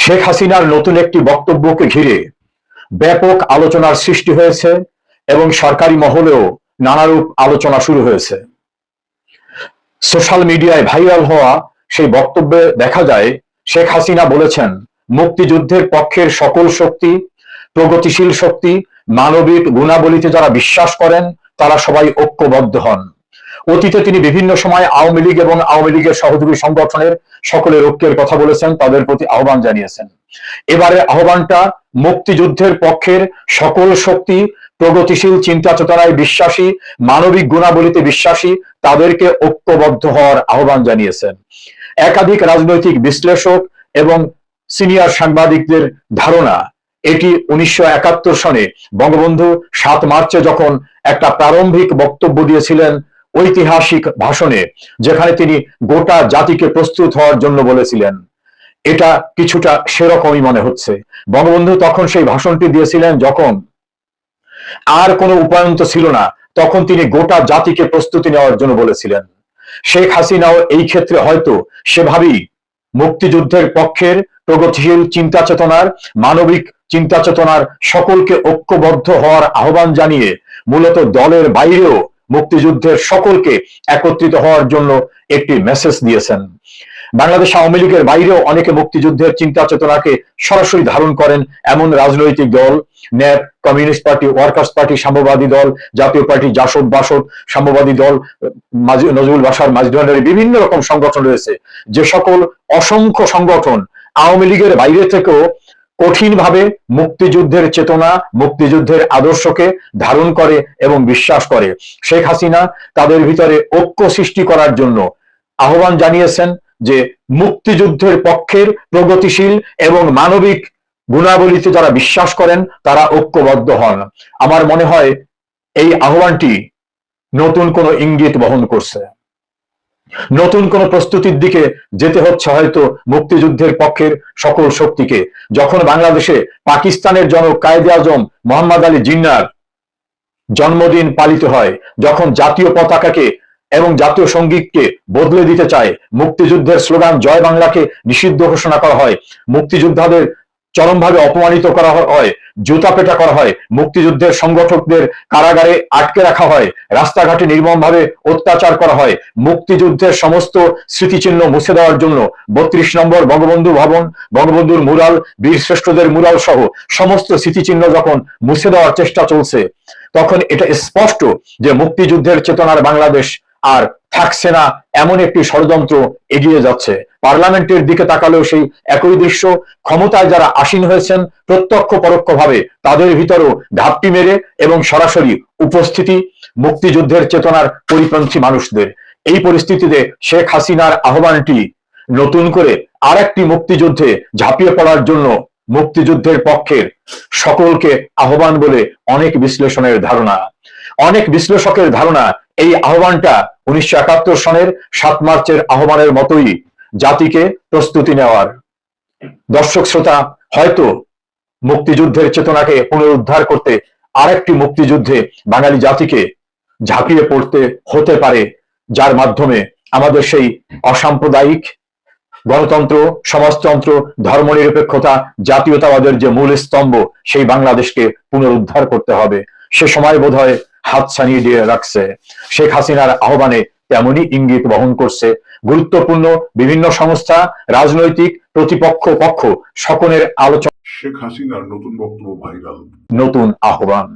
শেখ হাসিনার নতুন একটি বক্তব্যকে ঘিরে ব্যাপক আলোচনার সৃষ্টি হয়েছে এবং সরকারি মহলেও নানারূপ আলোচনা শুরু হয়েছে। সোশ্যাল মিডিয়ায় ভাইরাল হওয়া সেই বক্তব্যে দেখা যায় শেখ হাসিনা বলেছেন, মুক্তিযুদ্ধের পক্ষের সকল শক্তি, প্রগতিশীল শক্তি, মানবিক গুণাবলীতে যারা বিশ্বাস করেন তারা সবাই ঐক্যবদ্ধ হন। অতীতে তিনি বিভিন্ন সময় আওয়ামী লীগ এবং আওয়ামী লীগের সহযোগী সংগঠনের সকলের ঐক্যের কথা বলেছেন, তাদের প্রতি আহ্বান জানিয়েছেন। এবারে আহ্বানটা মুক্তিযুদ্ধের পক্ষের সকল শক্তি, প্রগতিশীল চিন্তা চেতনায় বিশ্বাসী, মানবিক গুণাবলীতে বিশ্বাসী তাদেরকে ঐক্যবদ্ধ হওয়ার আহ্বান জানিয়েছেন। একাধিক রাজনৈতিক বিশ্লেষক এবং সিনিয়র সাংবাদিকদের ধারণা, এটি 1971 সনে বঙ্গবন্ধু 7 মার্চে যখন একটা প্রারম্ভিক বক্তব্য দিয়েছিলেন ঐতিহাসিক ভাষণে, যেখানে তিনি গোটা জাতিকে প্রস্তুত হওয়ার জন্য বলেছিলেন, এটা কিছুটা সেরকমই মনে হচ্ছে। বঙ্গবন্ধু তখন সেই ভাষণটি দিয়েছিলেন যখন আর কোনো উপায়ন্ত ছিল না, তখন তিনি গোটা জাতিকে প্রস্তুতি নেওয়ার জন্য বলেছিলেন। শেখ হাসিনাও এই ক্ষেত্রে হয়তো সেভাবেই মুক্তিযুদ্ধের পক্ষের প্রগতিশীল চিন্তা চেতনার, মানবিক চিন্তা চেতনার সকলকে ঐক্যবদ্ধ হওয়ার আহ্বান জানিয়ে মূলত দলের বাইরেও মুক্তিযুদ্ধের সকলকে একত্রিত হওয়ার জন্য একটি মেসেজ দিয়েছেন। বাংলাদেশ আওয়ামী লীগের বাইরেও অনেকে মুক্তিযুদ্ধের চিন্তা চেতনাকে সরাসরি ধারণ করেন এমন রাজনৈতিক দল, nap, communist party, workers party, সাম্যবাদী দল, জাতীয় পার্টি, জাসদ, বাসদ, সাম্যবাদী দল, নজরুল বাসার, মাঝধরের বিভিন্ন রকম সংগঠন রয়েছে। যে সকল অসংখ্য সংগঠন আওয়ামী লীগের বাইরে থেকেও কঠিনভাবে মুক্তিযুদ্ধের চেতনা, মুক্তিযুদ্ধের আদর্শকে ধারণ করে এবং বিশ্বাস করে। শেখ হাসিনা তাদের ভিতরে ঐক্য সৃষ্টি করার জন্য আহ্বান জানিয়েছেন যে মুক্তিযুদ্ধের পক্ষের প্রগতিশীল এবং মানবিক গুণাবলীতে যারা বিশ্বাস করেন তারা ঐক্যবদ্ধ হন। আমার মনে হয় এই আহ্বানটি নতুন কোনো ইঙ্গিত বহন করছে, নতুন কোন প্রস্তুতির দিকে যেতে হচ্ছে হয়তো মুক্তিযুদ্ধের পক্ষের সকল শক্তিকে। যখন বাংলাদেশে পাকিস্তানের জনক কায়েদে আজম মোহাম্মদ আলী জিন্নাহর জন্মদিন পালিত হয়, যখন জাতীয় পতাকাকে এবং জাতীয় সঙ্গীতকে বদলে দিতে চায়, মুক্তিযুদ্ধের স্লোগান জয় বাংলাকে নিষিদ্ধ ঘোষণা করা হয়, মুক্তিযোদ্ধাদের চরমভাবে অপমানিত করা হয়, জুতা পেটা করা হয়, মুক্তিযুদ্ধের সংগঠকদের কারাগারে আটকে রাখা হয়, রাস্তাঘাটে নির্মমভাবে অত্যাচার করা হয়, মুক্তিযুদ্ধের সমস্ত স্মৃতিচিহ্ন মুছে দেওয়ার জন্য 32 নম্বর বঙ্গবন্ধু ভবন, বঙ্গবন্ধুর মুরাল, বীর শ্রেষ্ঠদের মুরাল সহ সমস্ত স্মৃতিচিহ্ন যখন মুছে দেওয়ার চেষ্টা চলছে, তখন এটা স্পষ্ট যে মুক্তিযুদ্ধের চেতনার বাংলাদেশ আর থাকছে না, এমন একটি ষড়যন্ত্র এগিয়ে যাচ্ছে। পার্লামেন্টের দিকে তাকালেও সেই একই দৃশ্য। ক্ষমতায় যারা আসীন হয়েছেন প্রত্যক্ষ পরোক্ষভাবে তাদের ভিতরেও ঘাপটি মেরে এবং সরাসরি উপস্থিতি মুক্তিযুদ্ধের চেতনার পরিপন্থী মানুষদের। এই পরিস্থিতিতে শেখ হাসিনার আহ্বানটি নতুন করে আরেকটি মুক্তিযুদ্ধে ঝাঁপিয়ে পড়ার জন্য মুক্তিযুদ্ধের পক্ষের সকলকে আহ্বান বলে অনেক বিশ্লেষণের ধারণা। অনেক বিশ্লেষকের ধারণা এই আহ্বানটা 1971 সনের 7 মার্চের আহ্বানের মতোই জাতিকে প্রস্তুতি নেওয়ার। দর্শক শ্রোতা, হয়তো মুক্তিযুদ্ধের চেতনাকে পুনরুদ্ধার করতে আরেকটি মুক্তিযুদ্ধে বাঙালি জাতিকে ঝাঁপিয়ে পড়তে হতে পারে, যার মাধ্যমে আমাদের সেই অসাম্প্রদায়িক গণতন্ত্র, সমাজতন্ত্র, ধর্মনিরপেক্ষতা, জাতীয়তাবাদের যে মূল স্তম্ভ, সেই বাংলাদেশকে পুনরুদ্ধার করতে হবে। সে সময় বোধহয় হাত ছানিয়ে দিয়ে রাখছে। শেখ হাসিনার আহ্বানে তেমনই ইঙ্গিত বহন করছে। গুরুত্বপূর্ণ বিভিন্ন সংস্থা, রাজনৈতিক প্রতিপক্ষ পক্ষ সকলের আলোচনা। শেখ হাসিনার নতুন বক্তব্য ভাইরাল, নতুন আহ্বান।